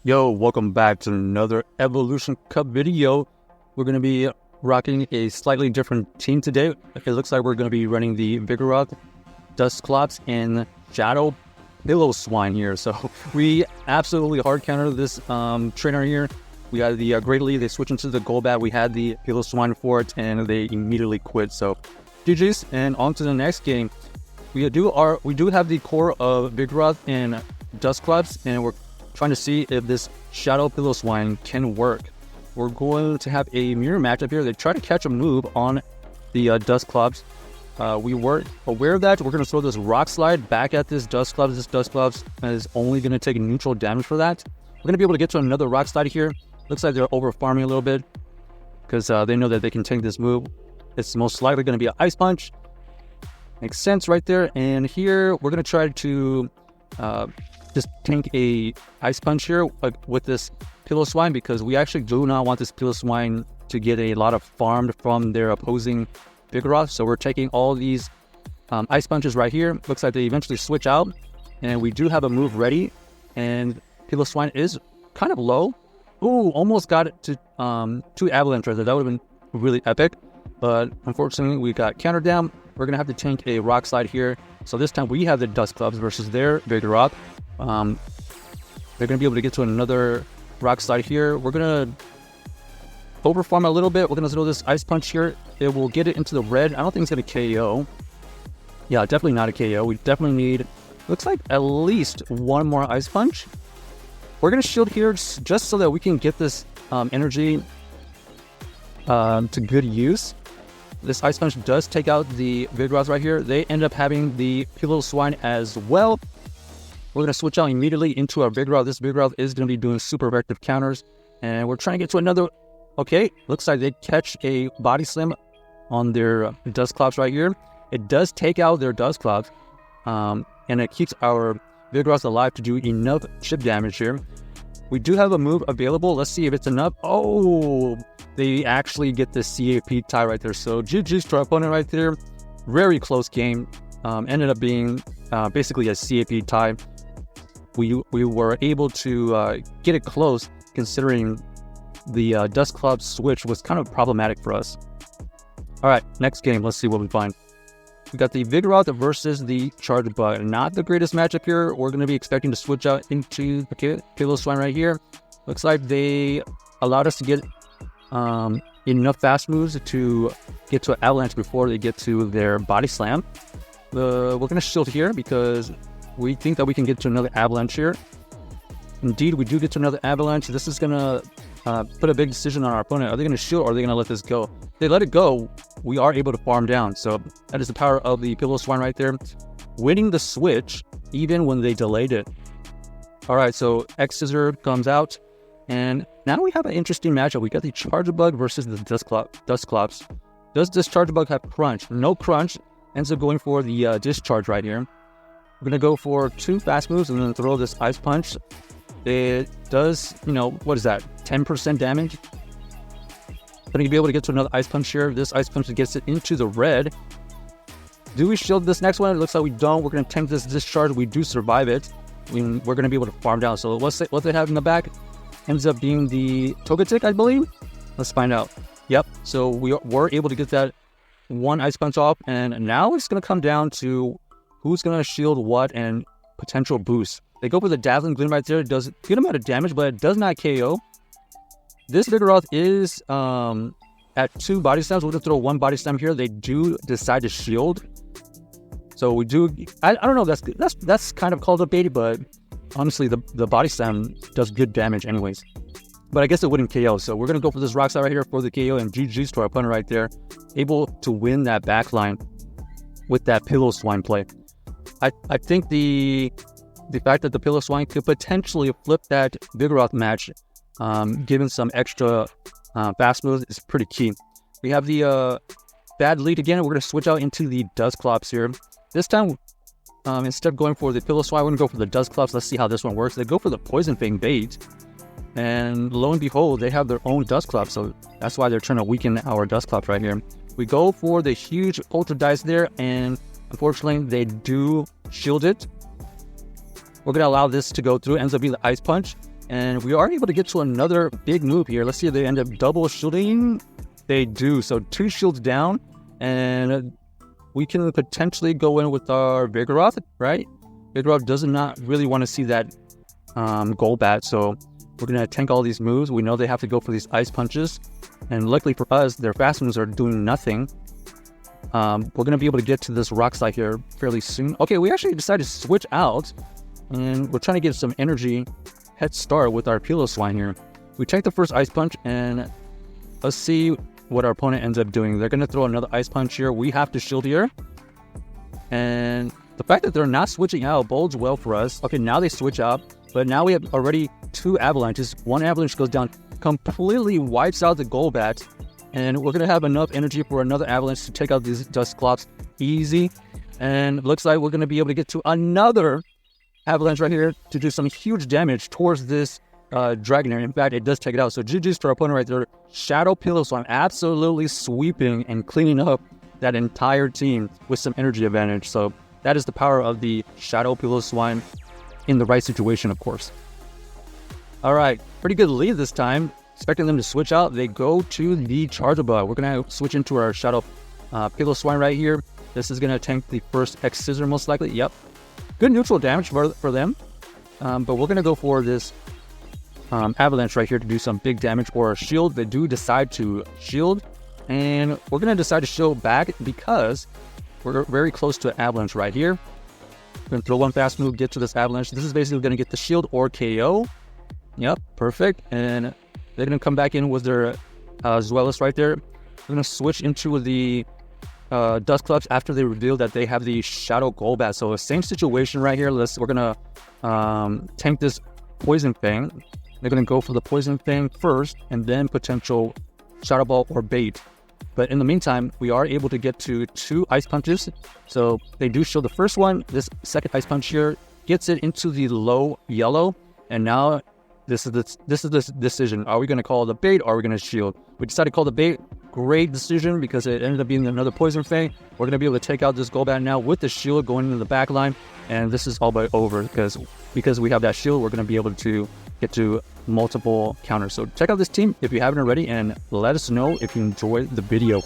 Yo, welcome back to another Evolution Cup video. We're going to be rocking a slightly different team today. It looks like we're going to be running the Vigoroth, Dusclops, and Shadow Piloswine here. So we absolutely hard counter this trainer here. We had the Greatly, they switched into the Golbat. We had the Piloswine for it, and they immediately quit. So GG's, and on to the next game. We do have the core of Vigoroth and Dusclops, and we're trying to see if this Shadow Piloswine can work. We're going to have a mirror matchup here. They try to catch a move on the Dusclops. We weren't aware of that. We're going to throw this Rock Slide back at this Dusclops. This Dusclops is only going to take neutral damage for that. We're going to be able to get to another Rock Slide here. Looks like they're over farming a little bit because they know that they can take this move. It's most likely going to be an Ice Punch. Makes sense right there. And here we're going to try to just tank a Ice Punch here with this Piloswine, because we actually do not want this Piloswine to get a lot of farmed from their opposing Vigoroth. So we're taking all these Ice Punches right here. Looks like they eventually switch out, and we do have a move ready, and Piloswine is kind of low. Ooh, almost got it to 2 Avalanche right there. That would have been really epic, but unfortunately we got countered down. We're going to have to tank a Rock Slide here. So this time we have the Dusclops versus their Vigoroth. They're going to be able to get to another Rock Slide here. We're going to overfarm a little bit. We're going to throw this Ice Punch here. It will get it into the red. I don't think it's going to KO. Yeah, definitely not a KO. We definitely need, looks like, at least one more Ice Punch. We're going to shield here just so that we can get this energy to good use. This Ice Punch does take out the Vigoroth right here. They end up having the Piloswine as well. We're going to switch out immediately into our Vigoroth. This Vigoroth is going to be doing super effective counters. And we're trying to get to another. Okay, looks like they catch a Body Slam on their Dusclops right here. It does take out their Dusclops. And it keeps our Vigoroth alive to do enough chip damage here. We do have a move available. Let's see if it's enough. Oh, they actually get the CAP tie right there. So GG's to our opponent right there. Very close game. Ended up being basically a CAP tie. We were able to get it close, considering the Dusclops switch was kind of problematic for us. All right, next game. Let's see what we find. We got the Vigoroth versus the Charge Bug. Not the greatest matchup here. We're going to be expecting to switch out into the Piloswine right here. Looks like they allowed us to get enough fast moves to get to an Avalanche before they get to their Body Slam. We're going to shield here because we think that we can get to another Avalanche here. Indeed, we do get to another Avalanche. This is going to put a big decision on our opponent. Are they going to shield or are they going to let this go? If they let it go, we are able to farm down. So that is the power of the Piloswine right there. Winning the switch, even when they delayed it. All right, so X-Scissor comes out. And now we have an interesting matchup. We got the Charge Bug versus the Dusclops. Does this Charge Bug have Crunch? No Crunch. Ends up going for the Discharge right here. We're going to go for 2 fast moves and then throw this Ice Punch. It does, what is that? 10% damage. Going to be able to get to another Ice Punch here. This Ice Punch gets it into the red. Do we shield this next one? It looks like we don't. We're going to tank this Discharge. We do survive it. We're going to be able to farm down. So what they have in the back ends up being the Togetic, I believe. Let's find out. Yep. So we were able to get that one Ice Punch off. And now it's going to come down to who's going to shield what and potential boost. They go for the Dazzling Gleam right there. It does a good amount of damage, but it does not KO. This Vigoroth is at 2 Body Slams. We're going to throw 1 Body Slam here. They do decide to shield. So we do... I don't know. That's kind of called a bait, but honestly, the Body Slam does good damage anyways. But I guess it wouldn't KO. So we're going to go for this Rock Slide right here for the KO, and GG's to our opponent right there. Able to win that backline with that Piloswine play. I think the fact that the Piloswine could potentially flip that Vigoroth match, given some extra fast moves, is pretty key. We have the bad lead again. We're going to switch out into the Dusclops here. This time, instead of going for the Piloswine, we're going to go for the Dusclops. Let's see how this one works. They go for the Poison Fang bait, and lo and behold, they have their own Dusclops. So that's why they're trying to weaken our Dusclops right here. We go for the huge Poltergeist there, and unfortunately, they do shield it. We're going to allow this to go through. It ends up being the Ice Punch. And we are able to get to another big move here. Let's see if they end up double shielding. They do. So 2 shields down. And we can potentially go in with our Vigoroth, right? Vigoroth does not really want to see that Golbat. So we're going to tank all these moves. We know they have to go for these ice punches. And luckily for us, their fast moves are doing nothing. We're going to be able to get to this rock slide here fairly soon. Okay, we actually decided to switch out. And we're trying to get some energy head start with our Piloswine here. We take the first ice punch, and let's see what our opponent ends up doing. They're going to throw another ice punch here. We have to shield here. And the fact that they're not switching out bodes well for us. Okay, now they switch out. But now we have already 2 avalanches. One avalanche goes down, completely wipes out the Golbat. And we're going to have enough energy for another avalanche to take out these Dusclops easy. And looks like we're going to be able to get to another avalanche right here to do some huge damage towards this Dragonair. In fact, it does take it out. So GG's to our opponent right there. Shadow Piloswine absolutely sweeping and cleaning up that entire team with some energy advantage. So that is the power of the Shadow Piloswine in the right situation, of course. All right, pretty good lead this time. Expecting them to switch out. They go to the Charjabug. We're going to switch into our Shadow Piloswine right here. This is going to tank the first X-Scissor most likely. Yep. Good neutral damage for them. But we're going to go for this Avalanche right here to do some big damage or a shield. They do decide to shield. And we're going to decide to shield back because we're very close to an Avalanche right here. We're going to throw one fast move, get to this Avalanche. This is basically going to get the shield or KO. Yep, perfect. And they're going to come back in with their Zweilous right there. We're going to switch into the Dusclops after they reveal that they have the Shadow Golbat. So same situation right here. We're going to tank this Poison Fang. They're going to go for the Poison Fang first and then potential Shadow Ball or Bait. But in the meantime, we are able to get to 2 Ice Punches. So they do show the first one. This second Ice Punch here gets it into the low yellow. And now this is the decision. Are we going to call the Bait or are we going to shield? We decided to call the Bait. Great decision because it ended up being another Poison Fang. We're going to be able to take out this Golbat now with the shield going into the back line. And this is all but over because we have that shield. We're going to be able to get to multiple counters. So check out this team if you haven't already and let us know if you enjoyed the video.